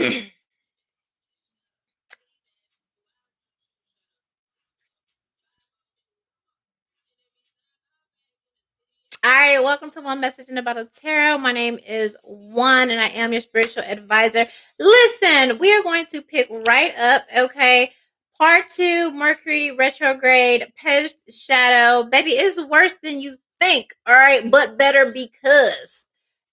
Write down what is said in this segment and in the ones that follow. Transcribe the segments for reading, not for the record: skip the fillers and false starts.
All right, welcome to One Message in About a Tarot. My name is One, and I am your spiritual advisor. Listen, we are going to pick right up, okay? Part 2, Mercury Retrograde, Post Shadow. Baby, it's worse than you think, all right? But better because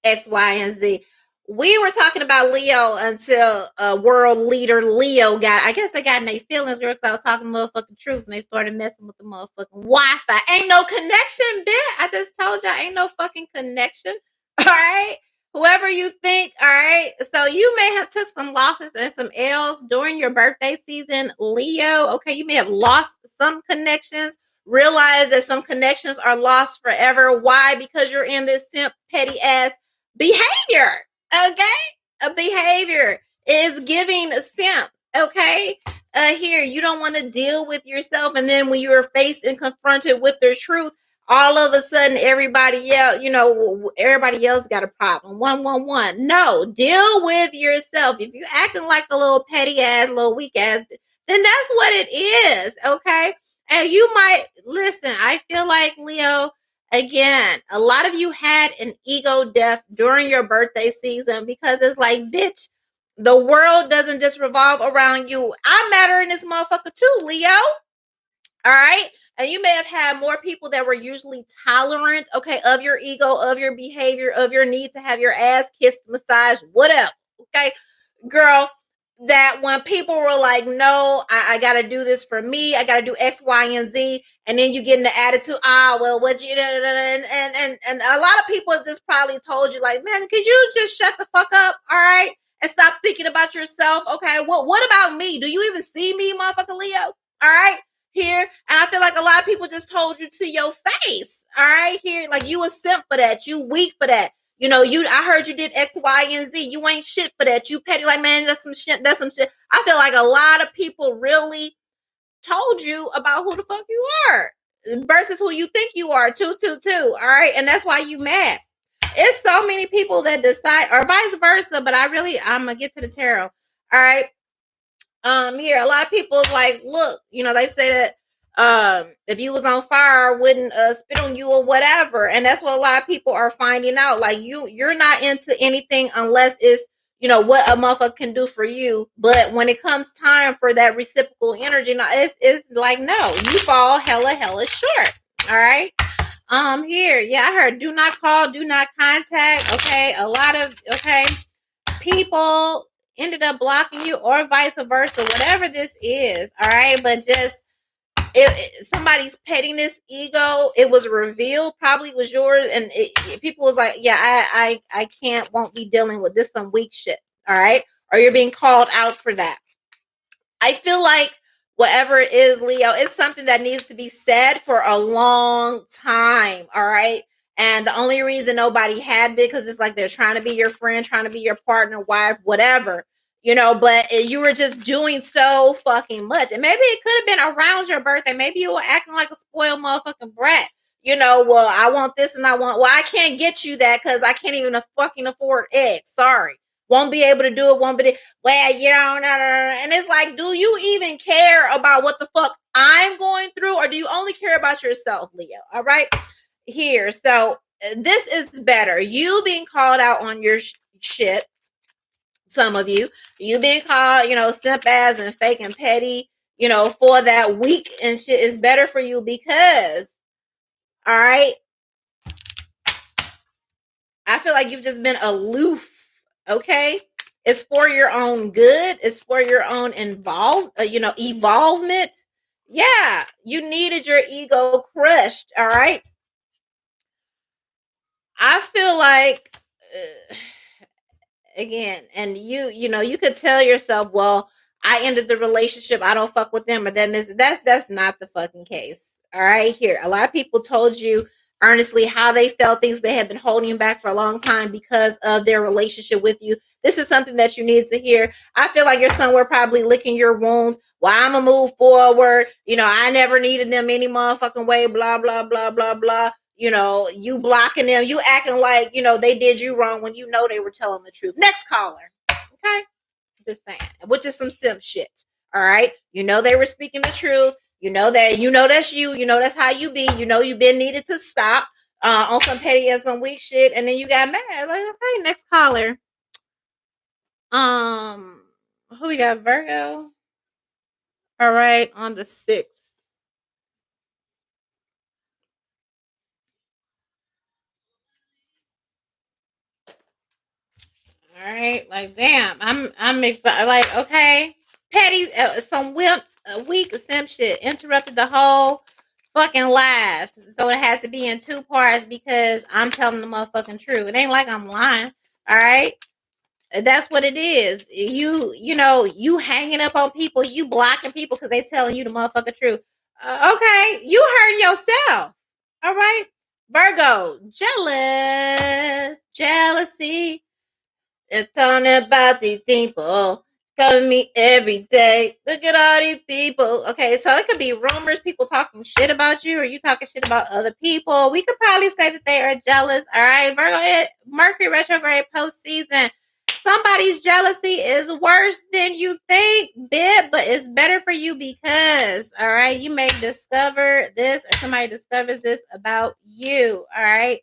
X, Y, and Z. We were talking about Leo until world leader Leo I guess they got in their feelings, girl, because I was talking motherfucking truth and they started messing with the motherfucking Wi-Fi. Ain't no connection, bitch. I just told y'all ain't no fucking connection. All right. Whoever you think, all right. So you may have took some losses and some L's during your birthday season, Leo. Okay, you may have lost some connections. Realize that some connections are lost forever. Why? Because you're in this simp petty ass behavior. Okay, a behavior is giving a simp. Okay, here you don't want to deal with yourself, and then when you're faced and confronted with the truth, all of a sudden everybody else, everybody else got a problem. 111. No, deal with yourself. If you're acting like a little petty ass, little weak ass, then that's what it is. Okay, and you might listen. I feel like Leo. Again, a lot of you had an ego death during your birthday season because it's like, bitch, the world doesn't just revolve around you. I matter in this motherfucker too, Leo. All right. And you may have had more people that were usually tolerant, okay, of your ego, of your behavior, of your need to have your ass kissed, massaged, whatever. Okay. Girl, that when people were like, no, I got to do this for me. I got to do X, Y, and Z. And then you get in the attitude, well, what you, and a lot of people just probably told you like, man, could you just shut the fuck up? All right. And stop thinking about yourself. Okay. Well, what about me? Do you even see me, motherfucker Leo? All right. Here. And I feel like a lot of people just told you to your face. All right. Here. Like you a simp for that. You weak for that. I heard you did X, Y, and Z. You ain't shit for that. You petty like, man, that's some shit. That's some shit. I feel like a lot of people really told you about who the fuck you are versus who you think you are. 222. All right. And that's why you mad. It's so many people that decide, or vice versa, but I'm gonna get to the tarot. All right. Here, a lot of people like, look, they say that if you was on fire, I wouldn't spit on you or whatever. And that's what a lot of people are finding out. Like you're not into anything unless it's what a motherfucker can do for you. But when it comes time for that reciprocal energy, no, it's like, no, you fall hella short. All right. Here, yeah, I heard do not call, do not contact. Okay, a lot of people ended up blocking you or vice versa, whatever this is. All right, but just somebody's pettiness, ego, it was revealed, probably was yours, and people was like, yeah, I won't be dealing with this, some weak shit. All right, or you're being called out for that. I feel like whatever it is, Leo, it's something that needs to be said for a long time. All right. And the only reason nobody had because it's like they're trying to be your friend, trying to be your partner, wife, whatever, but you were just doing so fucking much. And maybe it could have been around your birthday. Maybe you were acting like a spoiled motherfucking brat. Well, I want this and I can't get you that because I can't even fucking afford eggs. Sorry. Won't be able to do it. Won't be, well, and it's like, do you even care about what the fuck I'm going through? Or do you only care about yourself, Leo? All right. Here. So this is better. You being called out on your shit. Some of you being called, simp ass and fake and petty, for that week and shit is better for you because, all right, I feel like you've just been aloof. Okay. It's for your own good. It's for your own evolvement. Yeah. You needed your ego crushed. All right. I feel like, again, and you could tell yourself, well, I ended the relationship. I don't fuck with them. But then that's not the fucking case. All right. Here. A lot of people told you earnestly how they felt, things they had been holding back for a long time because of their relationship with you. This is something that you need to hear. I feel like you're somewhere probably licking your wounds. Well, I'm going to move forward. I never needed them any motherfucking way, blah, blah, blah, blah, blah. You blocking them, you acting like, they did you wrong when they were telling the truth. Next caller. Okay. Just saying, which is some simp shit. All right. You know they were speaking the truth. That's you. You know that's how you be. You know you've been needed to stop on some petty and some weak shit, and then you got mad. Like, okay, next caller. Um, who we got? Virgo. All right, on the 6th. All right, like damn, I'm excited. Like okay, petty, some weak simp shit interrupted the whole fucking live, so it has to be in two parts because I'm telling the motherfucking truth. It ain't like I'm lying. All right, that's what it is. You know you hanging up on people, you blocking people because they telling you the motherfucking truth. Okay, you hurting yourself. All right, Virgo, jealousy. It's talking about these people calling me every day. Look at all these people. Okay, so it could be rumors, people talking shit about you, or you talking shit about other people. We could probably say that they are jealous. All right, Virgo, Mercury retrograde postseason. Somebody's jealousy is worse than you think, bit, but it's better for you because, all right, you may discover this, or somebody discovers this about you. All right.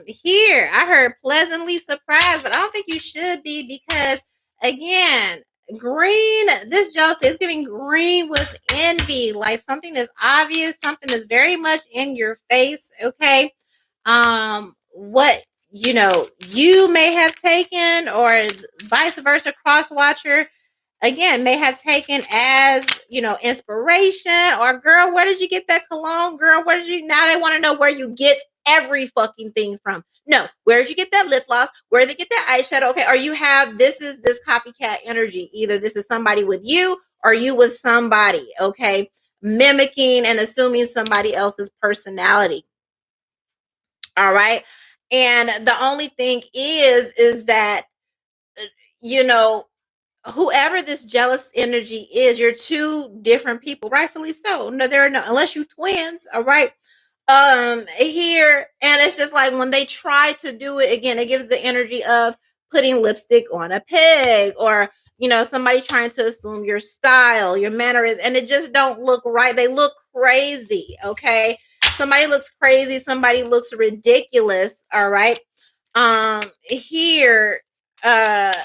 Here I heard pleasantly surprised, but I don't think you should be because again, green, this jealousy is giving green with envy, like something is obvious, something is very much in your face. Okay. What you may have taken, or vice versa, cross watcher again may have taken as inspiration, or girl, where did you get that cologne? Girl, where did you now they want to know where you get every fucking thing from. No, where did you get that lip gloss? Where did you get that eyeshadow? Okay, or you have this copycat energy. Either this is somebody with you or you with somebody, okay, mimicking and assuming somebody else's personality. All right. And the only thing is that you know whoever this jealous energy is, you're two different people, rightfully so. No, there are no, unless you twins, all right. Here, and it's just like when they try to do it again, it gives the energy of putting lipstick on a pig, or somebody trying to assume your style, your mannerisms, and it just don't look right. They look crazy. Okay, somebody looks crazy, somebody looks ridiculous. All right. Here, and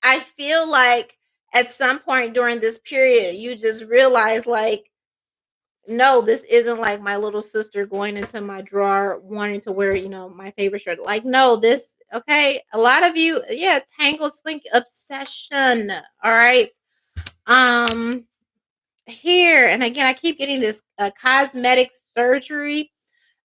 I feel like at some point during this period, you just realize, like, no, this isn't like my little sister going into my drawer wanting to wear, my favorite shirt. Like, no, this, okay. A lot of you, yeah, tangled slink obsession. All right. Um, Here, and again, I keep getting this cosmetic surgery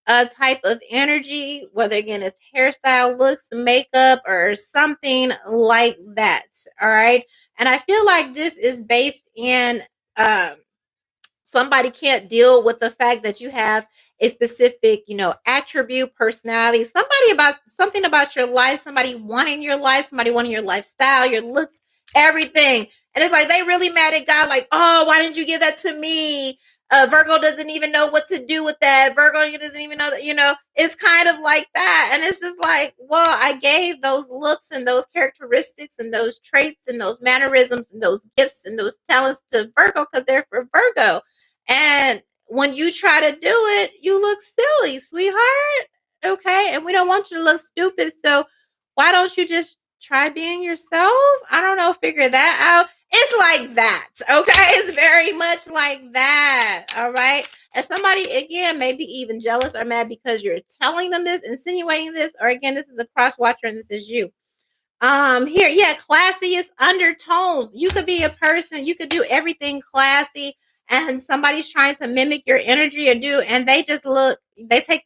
type of energy, whether again it's hairstyle, looks, makeup, or something like that. All right. And I feel like this is based in um somebody can't deal with the fact that you have a specific, attribute, personality, something about your life, somebody wanting your life, somebody wanting your lifestyle, your looks, everything. And it's like they really mad at God, like, oh, why didn't you give that to me? Virgo doesn't even know what to do with that. Virgo doesn't even know that, it's kind of like that. And it's just like, well, I gave those looks and those characteristics and those traits and those mannerisms and those gifts and those talents to Virgo because they're for Virgo. And when you try to do it, you look silly, sweetheart. Okay. And we don't want you to look stupid. So why don't you just try being yourself? I don't know. Figure that out. It's like that. Okay. It's very much like that. All right. And somebody, again, maybe even jealous or mad because you're telling them this, insinuating this, or again, this is a cross watcher and this is you. Here, yeah, classiest undertones. You could be a person, you could do everything classy, and somebody's trying to mimic your energy or do, and they take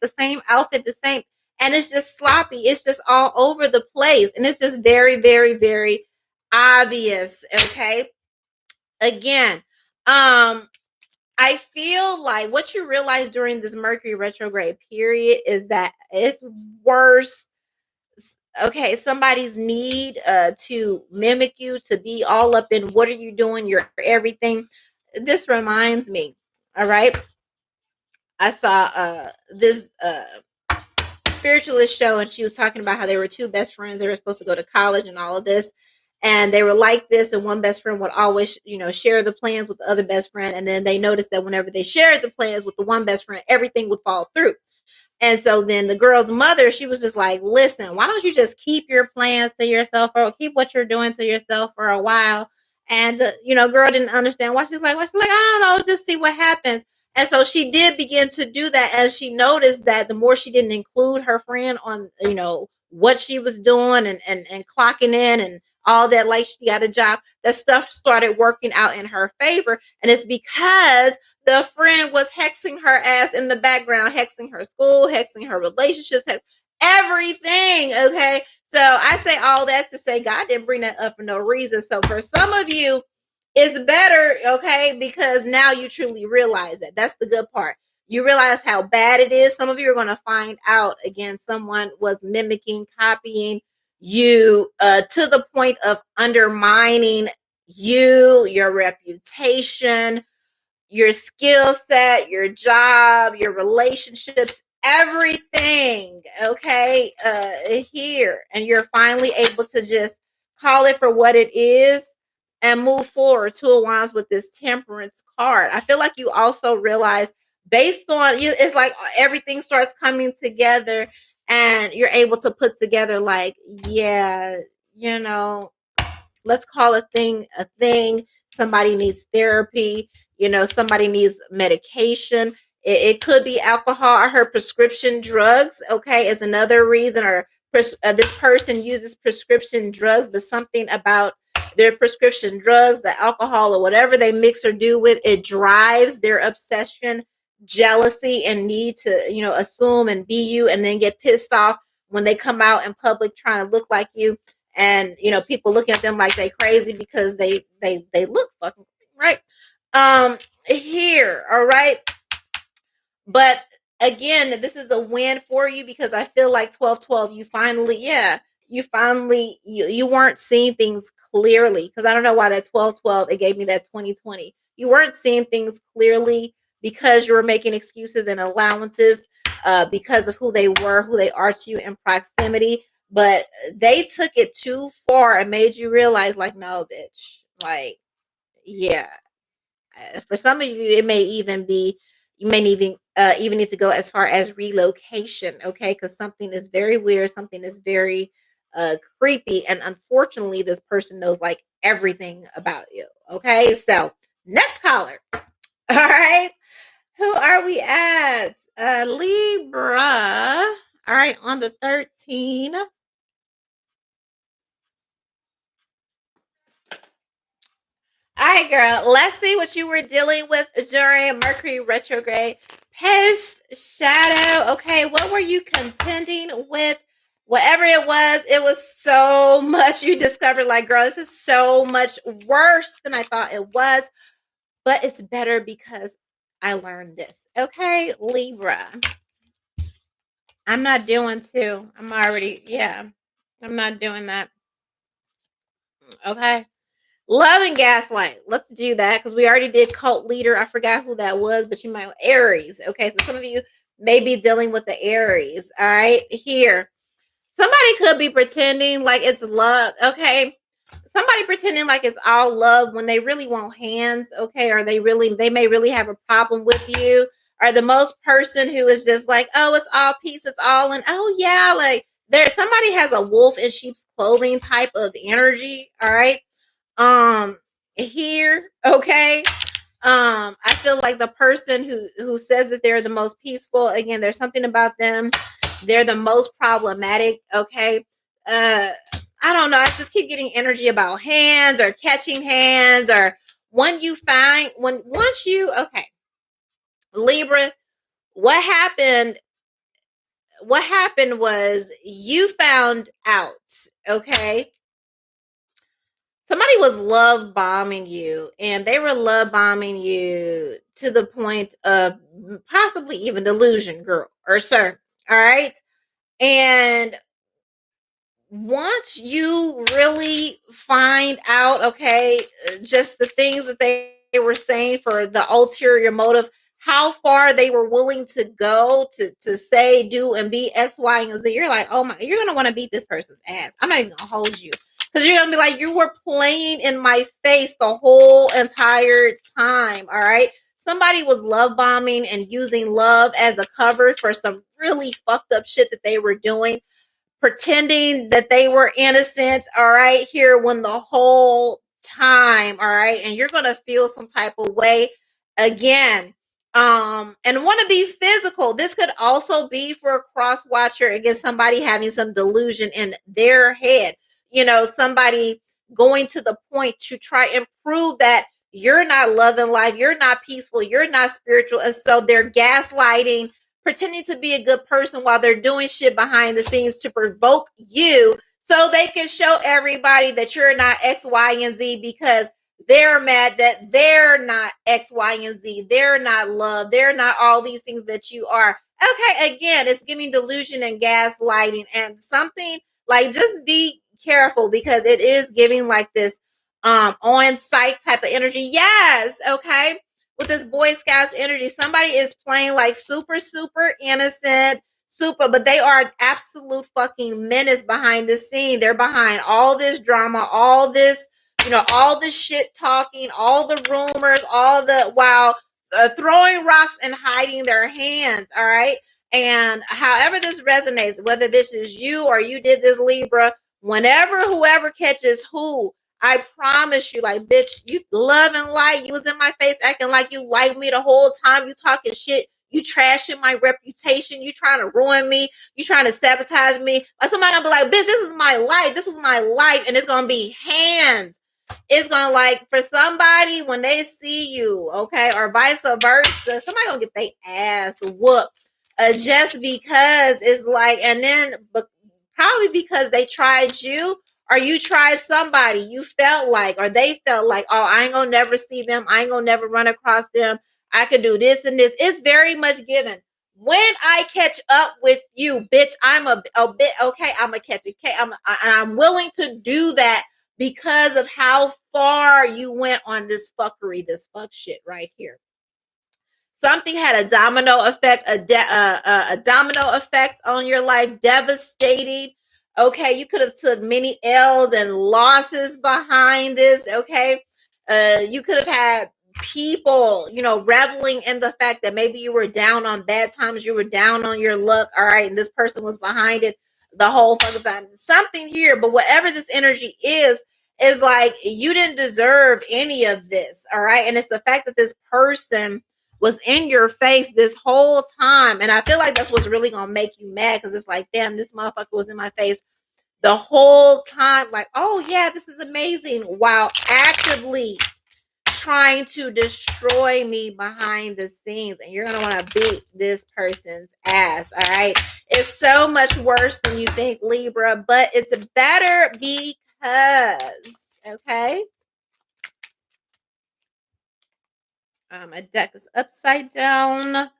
the same outfit, the same, and it's just sloppy. It's just all over the place, and it's just very, very, very obvious. Okay. Again, I feel like what you realize during this Mercury retrograde period is that it's worse. Okay, somebody's need to mimic you, to be all up in what are you doing, your everything. This reminds me, all right, I saw this spiritualist show, and she was talking about how they were two best friends. They were supposed to go to college and all of this, and they were like this. And one best friend would always, share the plans with the other best friend. And then they noticed that whenever they shared the plans with the one best friend, everything would fall through. And so then the girl's mother, she was just like, listen, why don't you just keep your plans to yourself, or keep what you're doing to yourself for a while? And the girl didn't understand why. She's like, I don't know, just see what happens. And so she did begin to do that, as she noticed that the more she didn't include her friend on, what she was doing, and clocking in and all that, like she got a job, that stuff started working out in her favor. And it's because the friend was hexing her ass in the background, hexing her school, hexing her relationships, everything. Okay. So I say all that to say God didn't bring that up for no reason. So for some of you, it's better, okay, because now you truly realize that. That's the good part. You realize how bad it is. Some of you are going to find out, again, someone was mimicking, copying you to the point of undermining you, your reputation, your skill set, your job, your relationships, everything, okay, here. And you're finally able to just call it for what it is and move forward. Two of Wands with this Temperance card. I feel like you also realize, based on you, it's like everything starts coming together, and you're able to put together, like, yeah, you know, let's call a thing a thing. Somebody needs therapy. Somebody needs medication. It could be alcohol. I heard prescription drugs, okay, is another reason. Or this person uses prescription drugs, but something about their prescription drugs, the alcohol, or whatever they mix or do with it, drives their obsession, jealousy, and need to, assume and be you, and then get pissed off when they come out in public trying to look like you. And people looking at them like they crazy because they look fucking right. Here, all right. But again, this is a win for you, because I feel like 12-12, you weren't seeing things clearly. Because I don't know why that 12-12, it gave me that 20-20. You weren't seeing things clearly because you were making excuses and allowances because of who they are to you in proximity. But they took it too far and made you realize, like, no, bitch, like, yeah. For some of you, it may even be, you may even need to go as far as relocation, okay? Because something is very weird, something is very creepy, and unfortunately, this person knows like everything about you, okay? So next caller. All right, who are we at? Libra. All right, on the 13. All right, girl. Let's see what you were dealing with during Mercury retrograde. Past shadow. Okay, what were you contending with? Whatever it was so much you discovered. Like, girl, this is so much worse than I thought it was. But it's better because I learned this. Okay, Libra. I'm not doing two. I'm not doing that. Okay. Love and gaslight. Let's do that, because we already did cult leader. I forgot who that was, but you might Aries. Okay, so some of you may be dealing with the Aries. All right, here. Somebody could be pretending like it's love. Okay. Somebody pretending like it's all love when they really want hands. Okay. Or they may really have a problem with you. Or the most person who is just like, oh, it's all peace, it's all in. Oh yeah, like somebody has a wolf in sheep's clothing type of energy. All right. um Here, okay. I feel like the person who says that they're the most peaceful, again, there's something about them, they're the most problematic, okay. I don't know, I just keep getting energy about hands or catching hands, or once you, okay, Libra, what happened was you found out, okay. Somebody was love bombing you, and they were love bombing you to the point of possibly even delusion, girl or sir. All right. And once you really find out, okay, just the things that they were saying for the ulterior motive, how far they were willing to go to say, do, and be X, Y, and Z. You're like, oh my, you're gonna want to beat this person's ass. I'm not even gonna hold you. Because you're gonna be like, you were playing in my face the whole entire time. All right. Somebody was love bombing and using love as a cover for some really fucked up shit that they were doing, pretending that they were innocent, all right, here when the whole time, all right, and you're gonna feel some type of way again. And want to be physical. This could also be for a cross watcher against somebody having some delusion in their head. Somebody going to the point to try and prove that you're not loving life, you're not peaceful, you're not spiritual, and so they're gaslighting, pretending to be a good person while they're doing shit behind the scenes to provoke you so they can show everybody that you're not X, Y, and Z, because they're mad that they're not X, Y, and Z. They're not love. They're not all these things that you are. Okay, again, it's giving delusion and gaslighting and something like, just be careful because it is giving like this on site type of energy. Yes, okay, with this Boy Scouts energy. Somebody is playing like super, super innocent, super, but they are an absolute fucking menace behind the scene. They're behind all this drama, all this, all the shit talking, all the rumors, all the, while throwing rocks and hiding their hands. All right. And however this resonates, whether this is you or you did this, Libra, whenever whoever catches who, I promise you, like, bitch, you love and light. You was in my face acting like you liked me the whole time. You talking shit. You trashing my reputation. You trying to ruin me. You trying to sabotage me. Like, somebody gonna be like, bitch, this is my life. This was my life. And it's gonna be hands. It's gonna, like, for somebody when they see you, okay, or vice versa, somebody gonna get their ass whooped. Just because it's like, and then probably because they tried you, or you tried somebody you felt like, or they felt like, oh, I ain't gonna never see them, I ain't gonna never run across them, I could do this and this. It's very much given. When I catch up with you, bitch, I'm a bit okay. I'm gonna catch a I'm willing to do that because of how far you went on this fuckery, this fuck shit right here. Something had a domino effect, a domino effect on your life, devastating. Okay, you could have took many L's and losses behind this. Okay, you could have had people, reveling in the fact that maybe you were down on bad times, you were down on your luck. All right, and this person was behind it the whole fucking time. Something here, but whatever this energy is like, you didn't deserve any of this. All right, and it's the fact that this person was in your face this whole time. And I feel like that's what's really gonna make you mad, because it's like, damn, this motherfucker was in my face the whole time. Like, oh yeah, this is amazing, while actively trying to destroy me behind the scenes. And you're gonna want to beat this person's ass. All right. It's so much worse than you think, Libra, but it's better because, okay. My deck is upside down.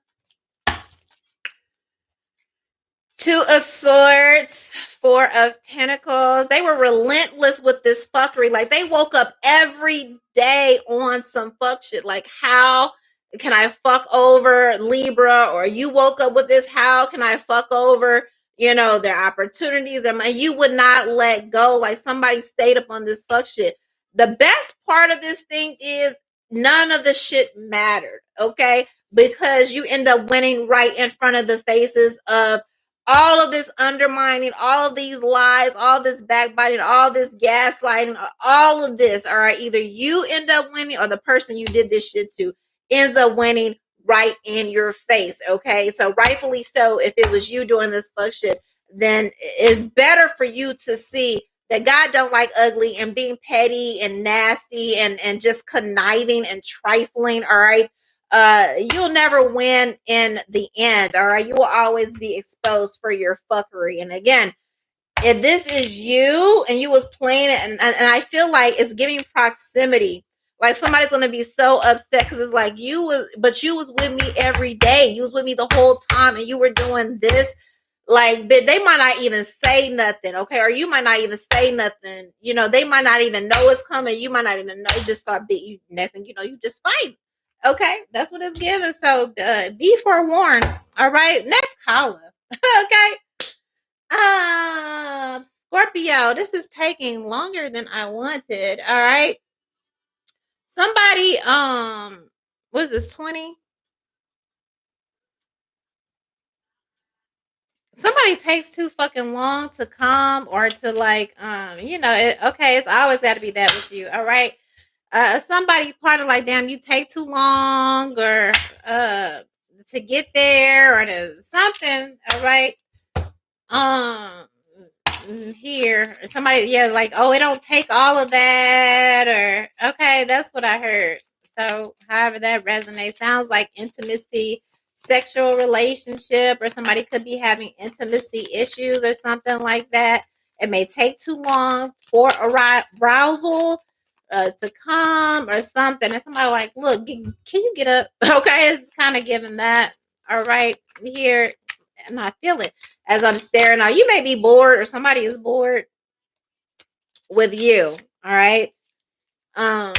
Two of Swords, Four of Pentacles. They were relentless with this fuckery. Like, they woke up every day on some fuck shit. Like, how can I fuck over Libra? Or you woke up with this, how can I fuck over, their opportunities? And you would not let go. Like, somebody stayed up on this fuck shit. The best part of this thing is none of the shit mattered, okay? Because you end up winning right in front of the faces of all of this undermining, all of these lies, all this backbiting, all this gaslighting, all of this. All right, either you end up winning or the person you did this shit to ends up winning right in your face. Okay, so rightfully so, if it was you doing this fuck shit, then it's better for you to see that God don't like ugly and being petty and nasty and just conniving and trifling. All right, you'll never win in the end. All right, you will always be exposed for your fuckery. And again, if this is you and you was playing it, and I feel like it's giving proximity. Like, somebody's gonna be so upset because it's like, you was with me every day, you was with me the whole time, and you were doing this. Like, but they might not even say nothing, okay? Or you might not even say nothing. They might not even know it's coming. You might not even know. You just start beat you. Next thing you know, you just fight. Okay, that's what it's giving. So be forewarned. All right, next caller. Okay. Scorpio, this is taking longer than I wanted. All right. Somebody, was this 20? Somebody takes too fucking long to come or to like, okay, it's always got to be that with you. All right. Somebody part of like, damn, you take too long or to get there or to something. All right. Um, here somebody, yeah, like, oh, it don't take all of that, or okay, that's what I heard. So however that resonates, sounds like intimacy, sexual relationship, or somebody could be having intimacy issues or something like that. It may take too long for arousal to come or something, and somebody like, look, can you get up? Okay, it's kind of giving that. All right, here, and I feel it as I'm staring out. You may be bored or somebody is bored with you. All right. Um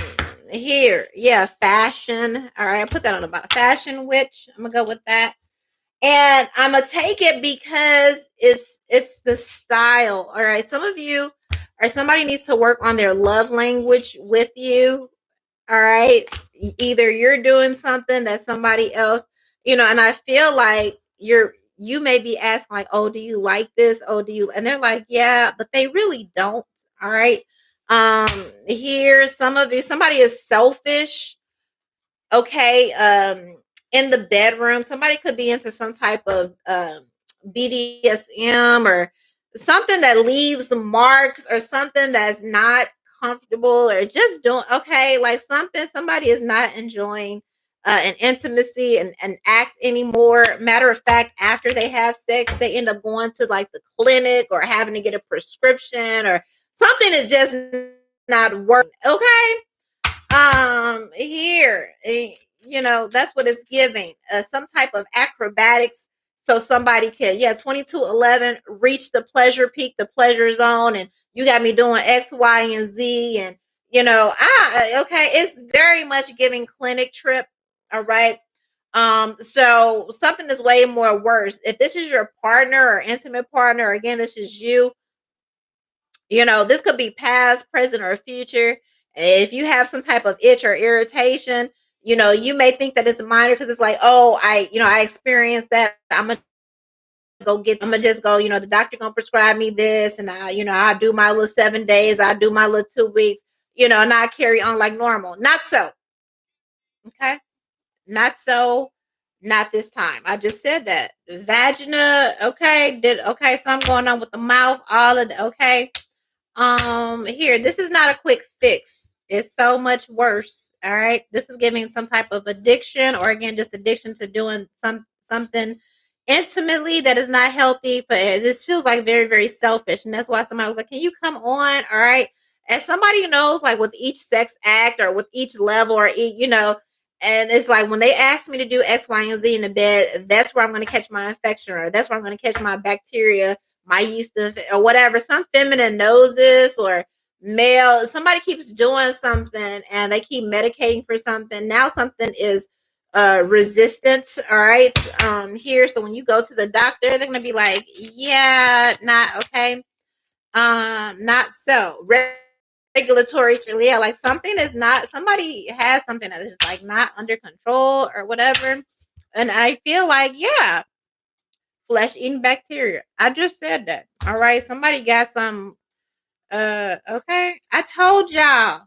here, yeah, fashion. All right, I put that on about fashion witch. I'm gonna go with that. And I'm gonna take it because it's the style. All right. Some of you or somebody needs to work on their love language with you. All right. Either you're doing something that somebody else, and I feel like you may be asking, like, oh, do you like this? Oh, do you? And they're like, yeah, but they really don't. All right. Here, some of you, somebody is selfish. Okay. In the bedroom, somebody could be into some type of BDSM or something that leaves the marks or something that's not comfortable or just doing okay, like somebody is not enjoying an intimacy and act anymore. Matter of fact, after they have sex, they end up going to like the clinic or having to get a prescription or something is just not working. Okay. Here, that's what it's giving. Some type of acrobatics, so somebody can, yeah, 2211 reach the pleasure peak, the pleasure zone, and you got me doing X, Y, and Z, and okay, it's very much giving clinic trip. All right. So something is way more worse. If this is your partner or intimate partner, again, this is you. This could be past, present, or future. If you have some type of itch or irritation, you may think that it's minor because it's like, oh, I experienced that. I'm gonna just go, the doctor gonna prescribe me this, and I do my little 7 days, I do my little 2 weeks, and I carry on like normal. Not so. Okay. Not so. Not this time. I just said that. Vagina, okay, okay, something going on with the mouth, all of the okay. Here, this is not a quick fix. It's so much worse. All right. This is giving some type of addiction, or again, just addiction to doing something intimately that is not healthy. But this feels like very, very selfish. And that's why somebody was like, can you come on? All right. As somebody who knows, like with each sex act or with each level or and it's like when they ask me to do X, Y, and Z in the bed, that's where I'm going to catch my infection, or that's where I'm going to catch my bacteria, my yeast, or whatever. Some feminine knows this, or male. Somebody keeps doing something and they keep medicating for something. Now something is resistance. All right. Here. So when you go to the doctor, they're gonna be like, yeah, not okay. Not so. Regulatory, yeah, like something is not, somebody has something that is just like not under control or whatever. And I feel like, yeah, flesh eating bacteria. I just said that. All right. Somebody got some okay. I told y'all.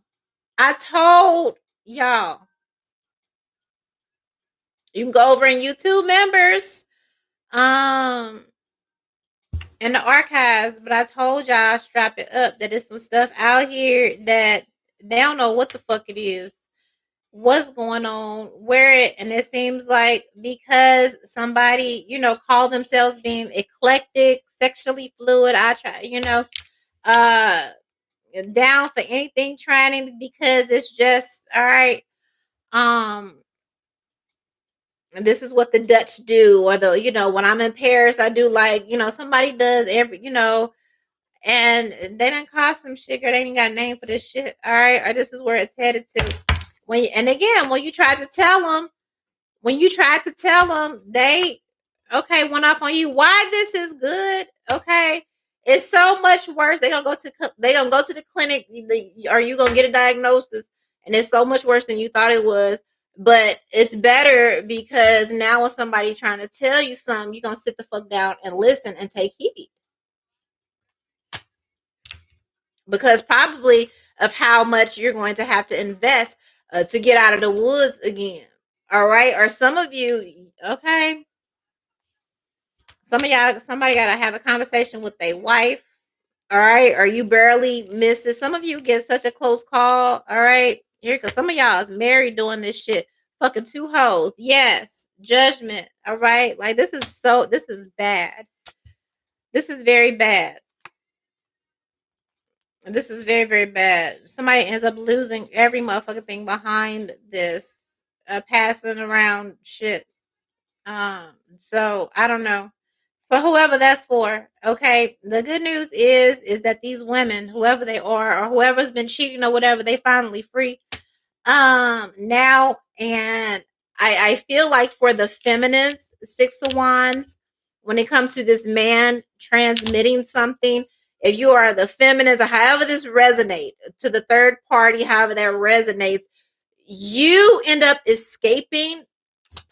I told y'all. You can go over in YouTube members. Um in the archives, but I told y'all strap it up that there's some stuff out here that they don't know what the fuck it is. What's going on, where it, and it seems like because somebody, call themselves being eclectic, sexually fluid, I try, uh down for anything trying because it's just all right. Um this is what the Dutch do, or when I'm in Paris, I do like, somebody does every, and they didn't cost some shit, or they ain't got a name for this shit. All right, or this is where it's headed to. And again, when you tried to tell them, they went off on you. Why this is good? Okay, it's so much worse. They gonna go to the clinic, or you gonna get a diagnosis, and it's so much worse than you thought it was. But it's better because now when somebody trying to tell you something, you're gonna sit the fuck down and listen and take heed. Because probably of how much you're going to have to invest to get out of the woods again. All right. Or some of you, okay. Some of y'all, somebody got to have a conversation with their wife. All right. Or you barely miss it. Some of you get such a close call. All right. Here, because some of y'all is married doing this shit. Fucking two hoes. Yes. Judgment. All right. Like this is bad. This is very bad. This is very, very bad. Somebody ends up losing every motherfucking thing behind this passing around shit. So I don't know. For whoever that's for, okay. The good news is that these women, whoever they are, or whoever's been cheating or whatever, they finally free. Now, and I feel like for the feminists, Six of Wands, when it comes to this man transmitting something, if you are the feminist or however this resonate to the third party, however that resonates, you end up escaping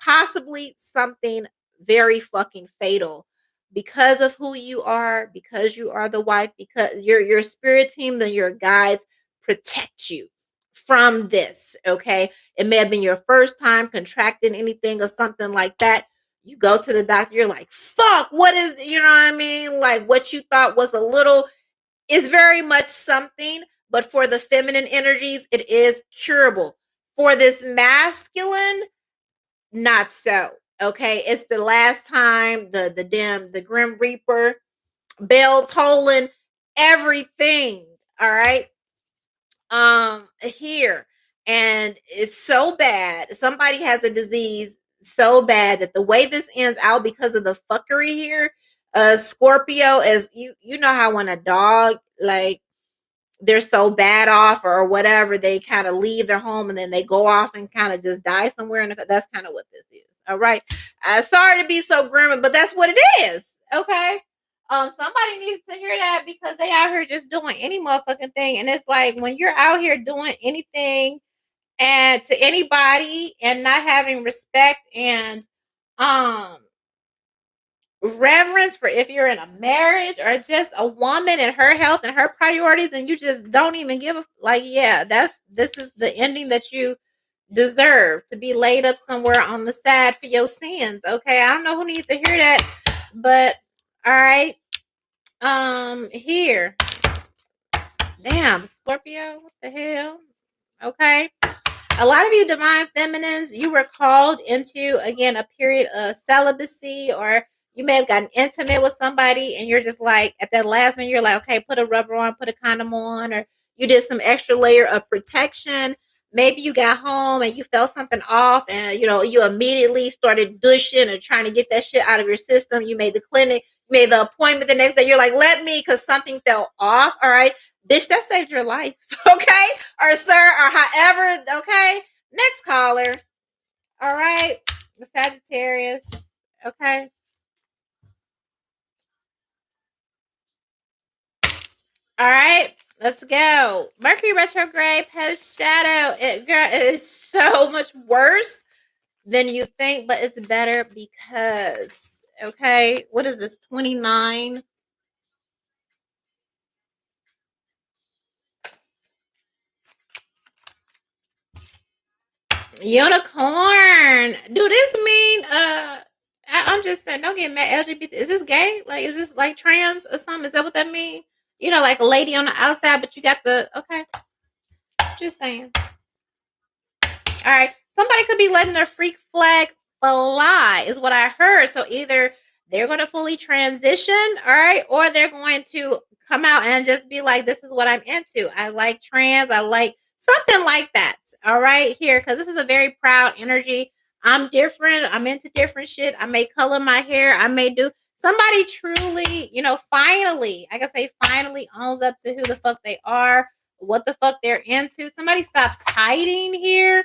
possibly something very fucking fatal because of who you are, because you are the wife, because your spirit team and your guides protect you from this. Okay, it may have been your first time contracting anything or something like that. You go to the doctor, you're like, fuck, what is, you know what I mean? Like what you thought was a little is very much something, but for the feminine energies, it is curable. For this masculine, not so. Okay, it's the last time the Grim Reaper bell tolling everything. All right, here, and it's so bad. Somebody has a disease so bad that the way this ends out because of the fuckery here, Scorpio, is you know how when a dog like they're so bad off or whatever, they kind of leave their home and then they go off and kind of just die somewhere. And that's kind of what this is. All right. Sorry to be so grim, but that's what it is. Okay. Somebody needs to hear that because they out here just doing any motherfucking thing. And it's like when you're out here doing anything and to anybody and not having respect and um reverence for if you're in a marriage or just a woman and her health and her priorities and you just don't even give a like, yeah, this is the ending that you deserve, to be laid up somewhere on the side for your sins. Okay, I don't know who needs to hear that, but all right. Here, damn, Scorpio, what the hell? Okay, a lot of you divine feminines, you were called into again a period of celibacy, or you may have gotten intimate with somebody and you're just like at that last minute you're like, okay, put a rubber on, put a condom on, or you did some extra layer of protection. Maybe you got home and you felt something off and you immediately started dushing or trying to get that shit out of your system. You made the clinic, you made the appointment the next day, you're like, let me, because something fell off. All right, bitch, that saved your life. Okay, or sir, or however. Okay, next caller. All right, the Sagittarius. Okay, all right, let's go. Mercury retrograde post shadow. Girl, it is so much worse than you think, but it's better because, okay, what is this, 29? Unicorn. Do this mean I'm just saying, don't get mad. LGBT, is this gay? Like, is this like trans or something? Is that what that mean? Like a lady on the outside, but you got the okay. Just saying. All right. Somebody could be letting their freak flag fly, is what I heard. So either they're going to fully transition, all right, or they're going to come out and just be like, this is what I'm into. I like trans. I like something like that. All right, here, because this is a very proud energy. I'm different. I'm into different shit. I may color my hair. I may do somebody truly, finally, I can say finally owns up to who the fuck they are, what the fuck they're into. Somebody stops hiding here.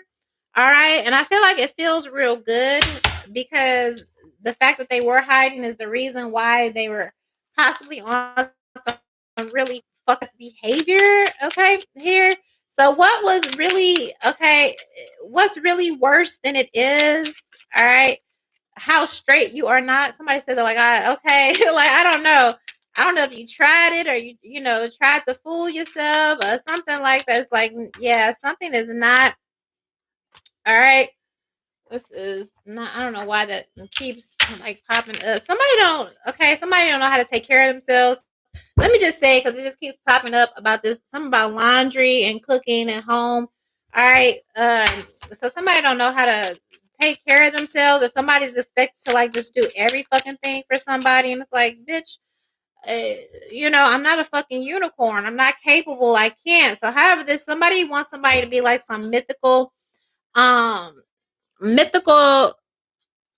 All right. And I feel like it feels real good because the fact that they were hiding is the reason why they were possibly on some really fucked behavior. Okay. Here. So what was really okay? What's really worse than it is? All right, how straight you are not. Somebody said that like, I okay, like I don't know. I don't know if you tried it or you tried to fool yourself or something like that. It's like, yeah, something is not all right. This is not. I don't know why that keeps like popping up. Somebody don't know how to take care of themselves. Let me just say, because it just keeps popping up about this, something about laundry and cooking at home. All right. So somebody don't know how to take care of themselves, or somebody's expected to like just do every fucking thing for somebody. And it's like, bitch, I'm not a fucking unicorn. I'm not capable. I can't. So however, this somebody wants somebody to be like some um, mythical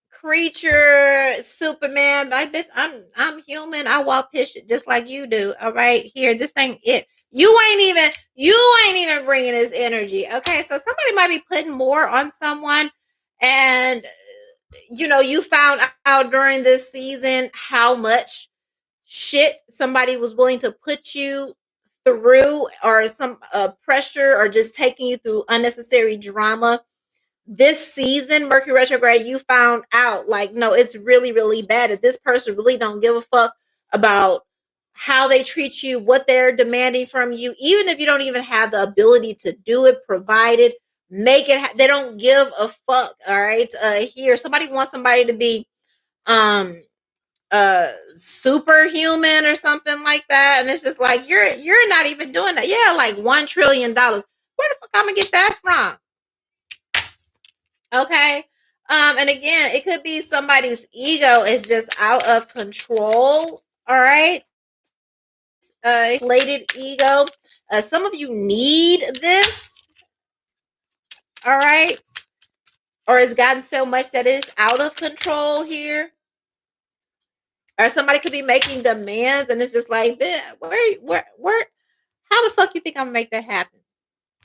creature, Superman. Like, bitch, I'm human. I walk this shit just like you do. All right, here, this ain't it. You ain't even bringing this energy. Okay, so somebody might be putting more on someone, and you found out during this season how much shit somebody was willing to put you through, or some pressure, or just taking you through unnecessary drama this season, Mercury retrograde, you found out like, no, it's really, really bad. That this person really don't give a fuck about how they treat you, what they're demanding from you, even if you don't even have the ability to do it, provide it, make it. They don't give a fuck. All right. Here, somebody wants somebody to be um superhuman or something like that, and it's just like you're not even doing that. Yeah, like $1 trillion. Where the fuck I'm gonna get that from? Okay. And again, it could be somebody's ego is just out of control. All right. Inflated ego. Some of you need this. All right. Or it's gotten so much that it's out of control here. Or somebody could be making demands and it's just like, where, how the fuck you think I'm gonna make that happen?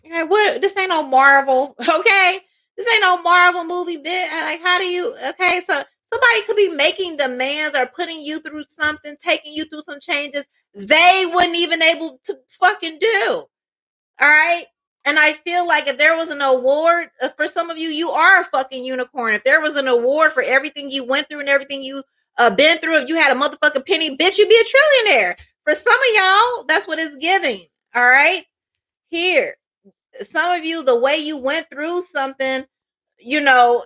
Okay, what? This ain't no Marvel, okay? This ain't no Marvel movie bit. Like, how do you? Okay, so somebody could be making demands or putting you through something, taking you through some changes they wouldn't even able to fucking do. All right. And I feel like if there was an award for some of you, you are a fucking unicorn. If there was an award for everything you went through and everything you been through, if you had a motherfucking penny, bitch, you'd be a trillionaire. For some of y'all, that's what it's giving. All right. Here, some of you, the way you went through something, you know,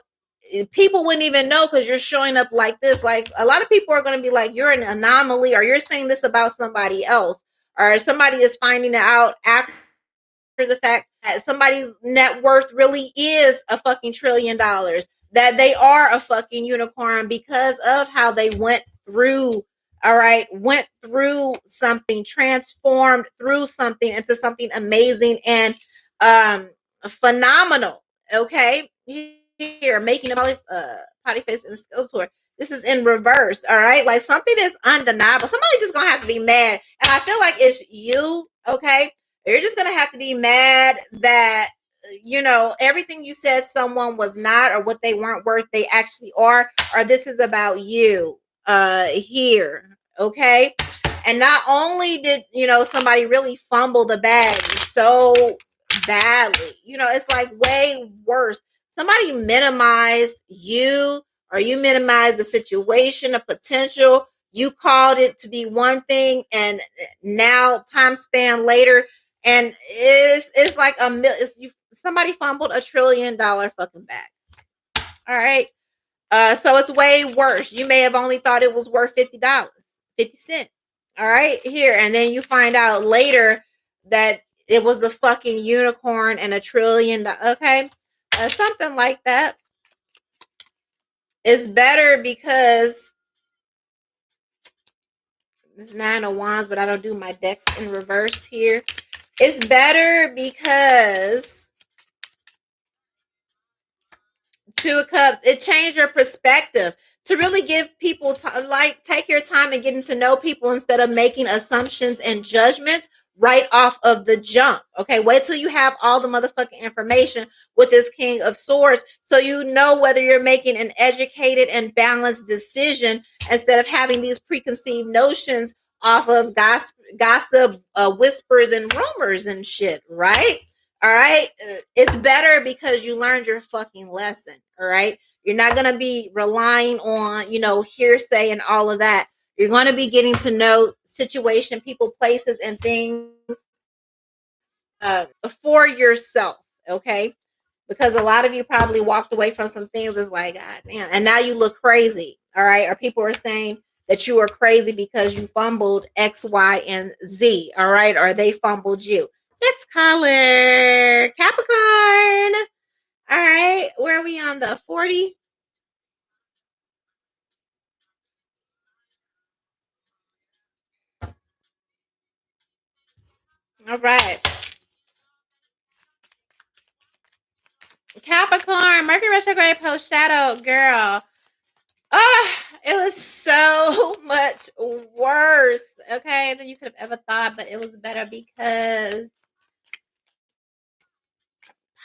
people wouldn't even know because you're showing up like this. Like, a lot of people are going to be like, you're an anomaly, or you're saying this about somebody else, or somebody is finding it out after the fact that somebody's net worth really is a fucking $1 trillion, that they are a fucking unicorn because of how they went through. All right, went through something, transformed through something into something amazing and um phenomenal. Okay, here, making a potty face and skill tour. This is in reverse. All right, like something is undeniable. Somebody just gonna have to be mad, and I feel like it's you. Okay, you're just gonna have to be mad that everything you said someone was not, or what they weren't worth, they actually are, or this is about you here. Okay. And not only did somebody really fumble the bag so badly, it's like way worse. Somebody minimized you, or you minimized the situation, the potential. You called it to be one thing, and now time span later, and it's like somebody fumbled $1 trillion fucking bag. All right. So it's way worse. You may have only thought it was worth $50, 50 cents. All right, here. And then you find out later that it was the fucking unicorn and $1 trillion. Okay. Something like that. It's better because it's 9 of Wands, but I don't do my decks in reverse here. It's better because 2 of Cups, it changed your perspective to really give people like take your time and getting to know people instead of making assumptions and judgments. right off of the jump. Okay, wait till you have all the motherfucking information with this King of Swords, so you know whether you're making an educated and balanced decision instead of having these preconceived notions off of gossip, whispers, and rumors and shit. Right? All right. It's better because you learned your fucking lesson. All right. You're not gonna be relying on hearsay and all of that. You're going to be getting to know situation, people, places, and things uh, for yourself. Okay, because a lot of you probably walked away from some things. It's like, God damn, and now you look crazy. All right, or people are saying that you are crazy because you fumbled X, Y, and Z. All right, or they fumbled you. Next color, Capricorn. All right, where are we on the 40? All right. Capricorn, Mercury retrograde post shadow, girl. Oh, it was so much worse, okay, than you could have ever thought, but it was better because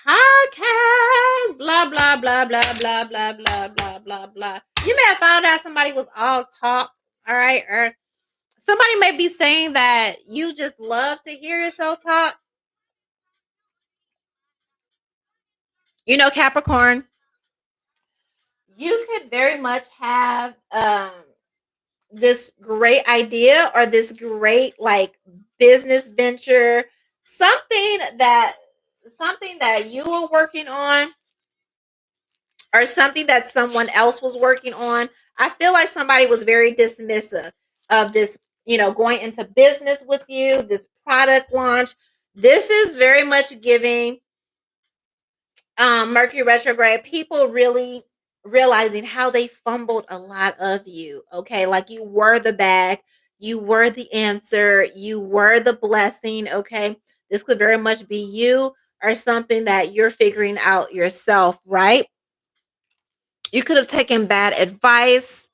podcast, blah, blah, blah, blah, blah, blah, blah, blah, blah, blah. You may have found out somebody was all talk, all right, or somebody may be saying that you just love to hear yourself talk. Capricorn, you could very much have this great idea or this great like business venture, something that you were working on or something that someone else was working on. I feel like somebody was very dismissive of this, going into business with you, this product launch. This is very much giving Mercury retrograde, people really realizing how they fumbled a lot of you. Okay, like you were the bag, you were the answer, you were the blessing. Okay, this could very much be you or something that you're figuring out yourself, right? You could have taken bad advice,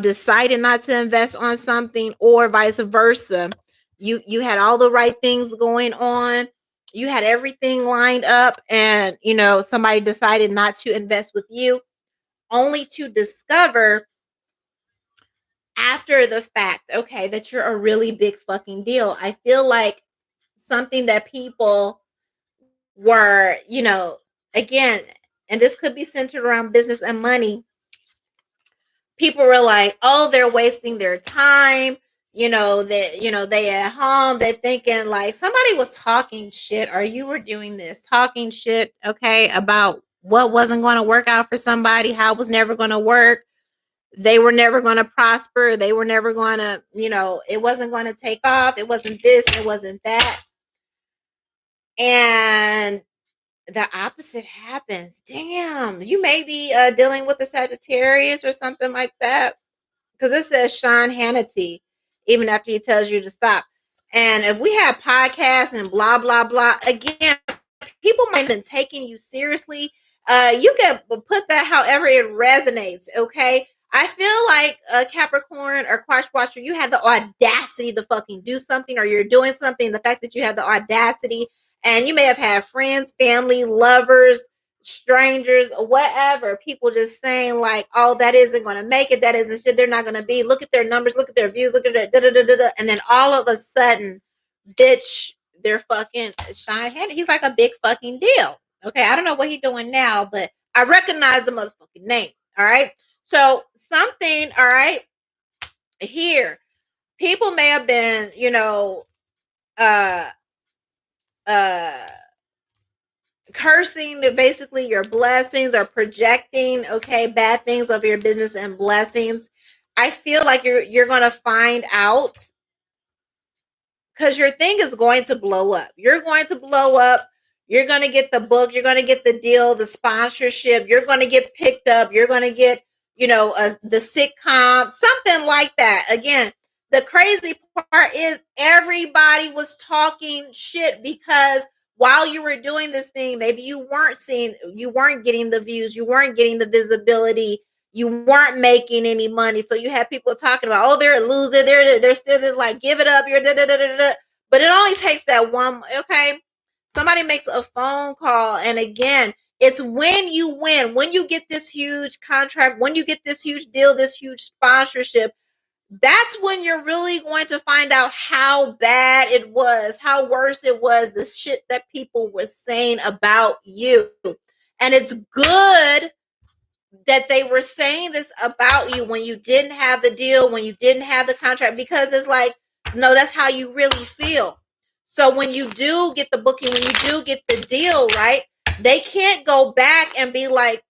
decided not to invest on something, or vice versa. You had all the right things going on. You had everything lined up, and somebody decided not to invest with you, only to discover after the fact, okay, that you're a really big fucking deal. I feel like something that people were, again, and this could be centered around business and money. People were like, oh, they're wasting their time. They at home, they're thinking like somebody was talking shit or you were doing this, talking shit, okay, about what wasn't going to work out for somebody, how it was never going to work. They were never going to prosper. They were never going to, it wasn't going to take off. It wasn't this, it wasn't that. And the opposite happens. Damn, you may be dealing with a Sagittarius or something like that, because it says Sean Hannity, even after he tells you to stop. And if we have podcasts and blah, blah, blah, again, people might have been taking you seriously. You can put that however it resonates, okay? I feel like Capricorn or Quash Watcher, you had the audacity to fucking do something, or you're doing something. The fact that you have the audacity, and you may have had friends, family, lovers, strangers, or whatever, people just saying like, oh, that isn't going to make it, that isn't shit, they're not going to be, look at their numbers, look at their views, look at their da, da, da, da, da. And then all of a sudden, bitch, they're fucking Sean Hannity. He's like a big fucking deal. Okay, I don't know what he's doing now, but I recognize the motherfucking name. All right, so something, all right, here, people may have been, uh uh cursing basically your blessings or projecting, okay, bad things of your business and blessings. I feel like you're going to find out, because your thing is going to blow up. You're going to blow up. You're going to get the book. You're going to get the deal, the sponsorship. You're going to get picked up. You're going to get, the sitcom, something like that. Again, the crazy part is everybody was talking shit because while you were doing this thing, maybe you weren't getting the views, you weren't getting the visibility, you weren't making any money. So you had people talking about, oh, they're a loser. They're still just like, give it up. You're da, da, da, da, da. But it only takes that one, okay? Somebody makes a phone call, and again, it's when you win, when you get this huge contract, when you get this huge deal, this huge sponsorship, that's when you're really going to find out how bad it was, how worse it was, the shit that people were saying about you. And it's good that they were saying this about you when you didn't have the deal, when you didn't have the contract, because it's like, no, that's how you really feel. So when you do get the booking, when you do get the deal, right, they can't go back and be like,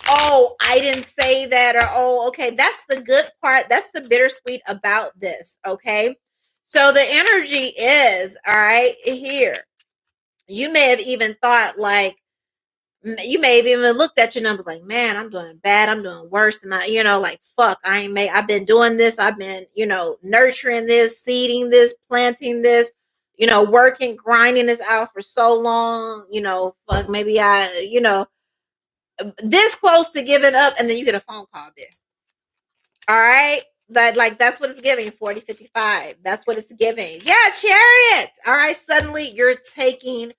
oh, I didn't say that, or oh, okay. That's the good part. That's the bittersweet about this. Okay. So the energy is all right here. You may have even thought like, you may have even looked at your numbers like, man, I'm doing bad. I'm doing worse. And like, fuck, I've been doing this. I've been, nurturing this, seeding this, planting this, working, grinding this out for so long, fuck, maybe this close to giving up. And then you get a phone call there. All right. That's what it's giving. 40-55. That's what it's giving. Yeah. Chariot. All right. Suddenly you're taking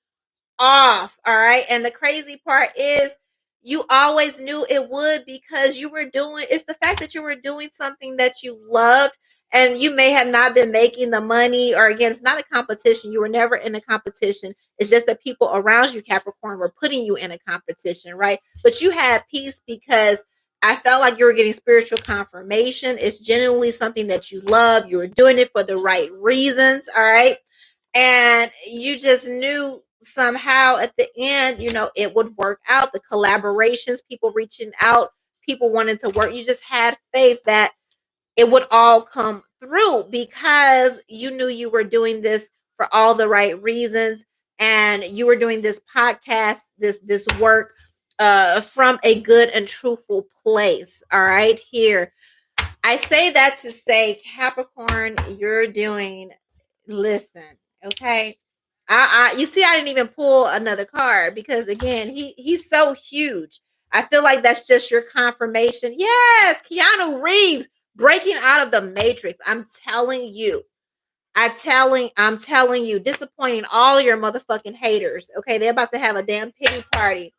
off. All right. And the crazy part is you always knew it would, because it's the fact that you were doing something that you loved, and you may have not been making the money, or again, it's not a competition. You were never in a competition. It's just that people around you, Capricorn, were putting you in a competition, right? But you had peace because I felt like you were getting spiritual confirmation. It's genuinely something that you love. You were doing it for the right reasons. All right. And you just knew somehow at the end, it would work out. The collaborations, people reaching out, people wanting to work. You just had faith that it would all come through, because you knew you were doing this for all the right reasons, and you were doing this podcast, this work from a good and truthful place. All right, here. I say that to say, Capricorn, you're doing, listen, okay? You see, I didn't even pull another card, because again, he's so huge. I feel like that's just your confirmation. Yes, Keanu Reeves breaking out of the Matrix. I'm telling you. I'm telling you, disappointing all your motherfucking haters. Okay, they're about to have a damn pity party.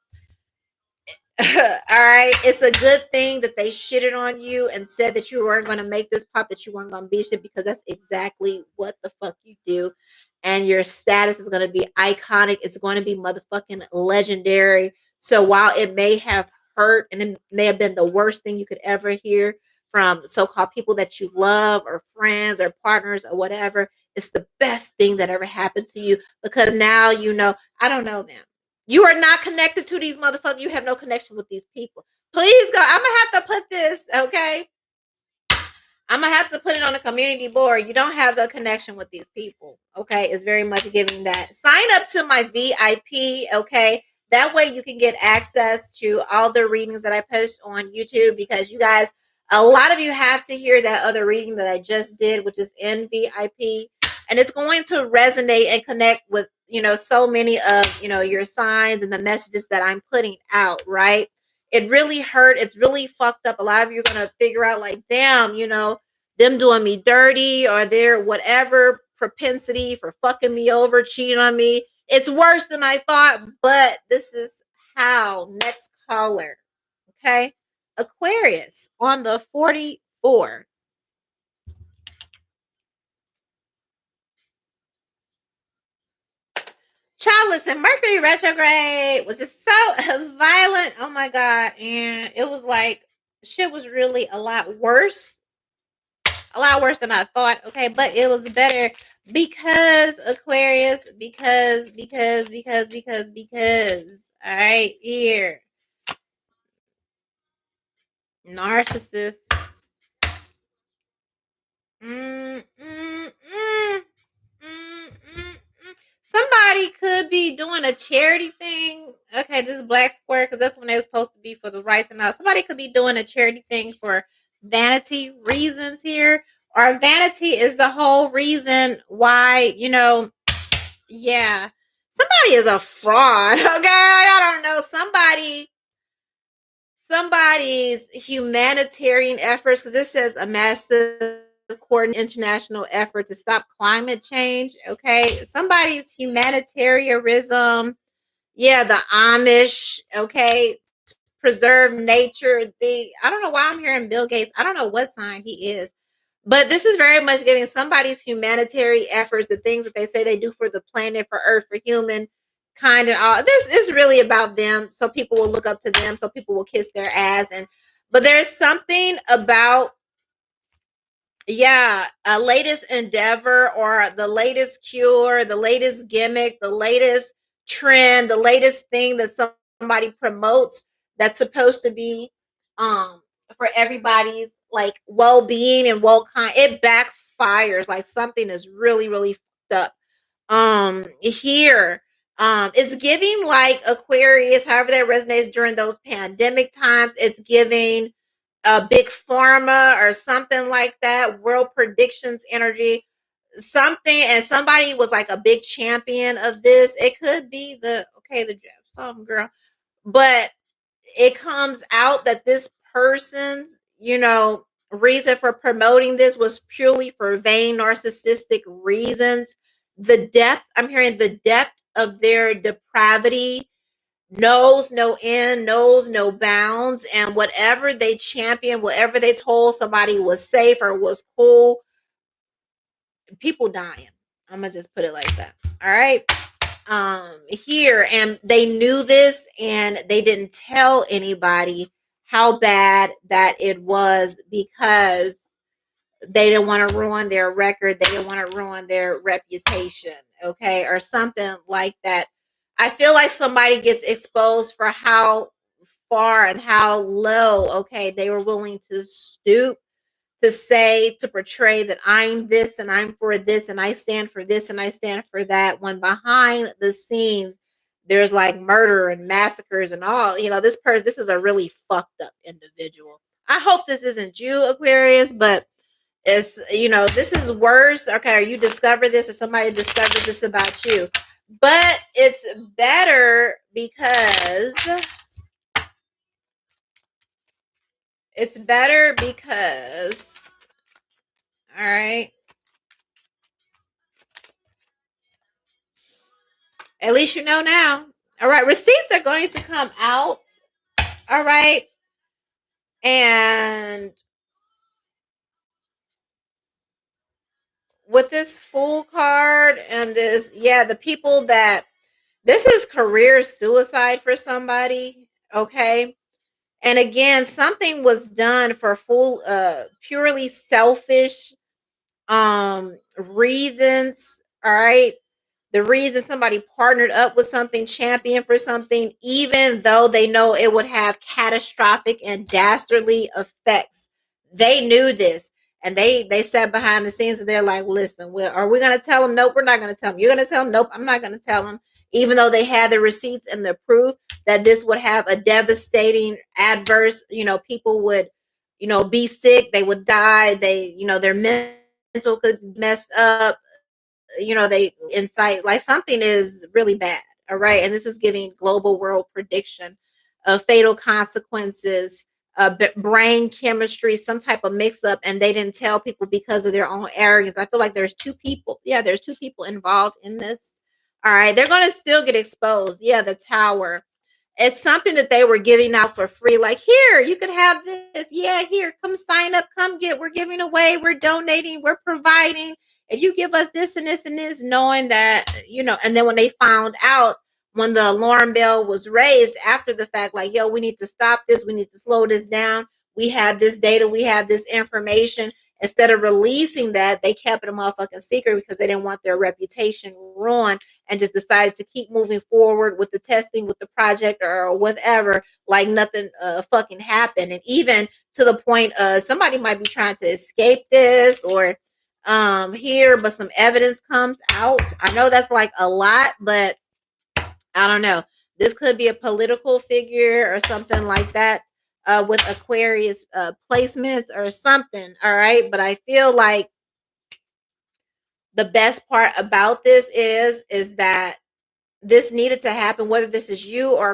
All right. It's a good thing that they shitted on you and said that you weren't going to make this pop, that you weren't going to be shit, because that's exactly what the fuck you do. And your status is going to be iconic. It's going to be motherfucking legendary. So while it may have hurt, and it may have been the worst thing you could ever hear from so-called people that you love, or friends, or partners, or whatever, it's the best thing that ever happened to you, because now I don't know them. You are not connected to these motherfuckers. You have no connection with these people. Please go. I'm gonna have to put this, okay? I'm gonna have to put it on the community board. You don't have the connection with these people, okay? It's very much giving that. Sign up to my VIP, okay? That way you can get access to all the readings that I post on YouTube, because you guys, a lot of you have to hear that other reading that I just did, which is in VIP, and it's going to resonate and connect with, so many of, your signs and the messages that I'm putting out, right? It really hurt. It's really fucked up. A lot of you are going to figure out like, damn, them doing me dirty, or their whatever propensity for fucking me over, cheating on me. It's worse than I thought, but this is how. Next caller. Okay. Aquarius on the 44. Child, listen, Mercury retrograde was just so violent. Oh my God. And it was like, shit was really a lot worse than I thought. Okay, but it was better because Aquarius, because. All right, here, narcissist. Mm, mm, mm, mm, mm. Somebody could be doing a charity thing. Okay, this is black square, because that's when they're supposed to be for the rights and all. Somebody could be doing a charity thing for vanity reasons here. Or vanity is the whole reason why, yeah. Somebody is a fraud. Okay. I don't know. Somebody's humanitarian efforts, because this says a massive coordinated international effort to stop climate change. Okay, somebody's humanitarianism. Yeah, the Amish. Okay, preserve nature. I don't know why I'm hearing Bill Gates. I don't know what sign he is, but this is very much giving somebody's humanitarian efforts, the things that they say they do for the planet, for Earth, for human kind, and all. This is really about them, so people will look up to them, so people will kiss their ass. And but there's something about, yeah, a latest endeavor or the latest cure, the latest gimmick, the latest trend, the latest thing that somebody promotes that's supposed to be um for everybody's like well-being and well-kind. It backfires. Like something is really, really fucked up. Here, it's giving like Aquarius, however that resonates during those pandemic times. It's giving a big pharma or something like that, world predictions energy, something. And somebody was like a big champion of this. It could be the some girl, but it comes out that this person's, reason for promoting this was purely for vain narcissistic reasons. I'm hearing the depth of their depravity knows no end, knows no bounds, and whatever they champion, whatever they told somebody was safe or was cool, people dying. I'm gonna just put it like that. All right. Here, and they knew this and they didn't tell anybody how bad that it was because they didn't want to ruin their record, they didn't want to ruin their reputation, okay, or something like that. I feel like somebody gets exposed for how far and how low, okay, they were willing to stoop to say, to portray that I'm this and I'm for this and I stand for this and I stand for that, when behind the scenes there's like murder and massacres and all. This is a really fucked up individual. I hope this isn't you, Aquarius, but this is worse. Okay, or you discover this or somebody discovered this about you. But it's better because all right. At least you know now. All right. Receipts are going to come out. All right. And with this Fool card and this, yeah, the people that this is career suicide for somebody. Okay. And again, something was done for purely selfish reasons. All right. The reason somebody partnered up with something, champion for something, even though they know it would have catastrophic and dastardly effects. They knew this, and they sat behind the scenes and they're like, listen, are we going to tell them? Nope, we're not going to tell them. You're going to tell them? Nope, I'm not going to tell them. Even though they had the receipts and the proof that this would have a devastating adverse, people would, be sick, they would die, their mental could be messed up, they incite like something is really bad. All right. And this is giving global world prediction of fatal consequences, brain chemistry, some type of mix up. And they didn't tell people because of their own arrogance. I feel like there's two people. Yeah, there's two people involved in this. All right. They're going to still get exposed. Yeah, the tower. It's something that they were giving out for free. Like, here, you could have this. Yeah, here, come sign up, come get. We're giving away, we're donating, we're providing. If you give us this and this and this, knowing that, and then when they found out, when the alarm bell was raised after the fact, like, yo, we need to stop this, we need to slow this down. We have this data, we have this information. Instead of releasing that, they kept it a motherfucking secret because they didn't want their reputation ruined, and just decided to keep moving forward with the testing, with the project or whatever, like nothing fucking happened. And even to the point somebody might be trying to escape this or here, but some evidence comes out. I know that's like a lot, but I don't know. This could be a political figure or something like that with Aquarius placements or something. All right. But I feel like the best part about this is that this needed to happen, whether this is you or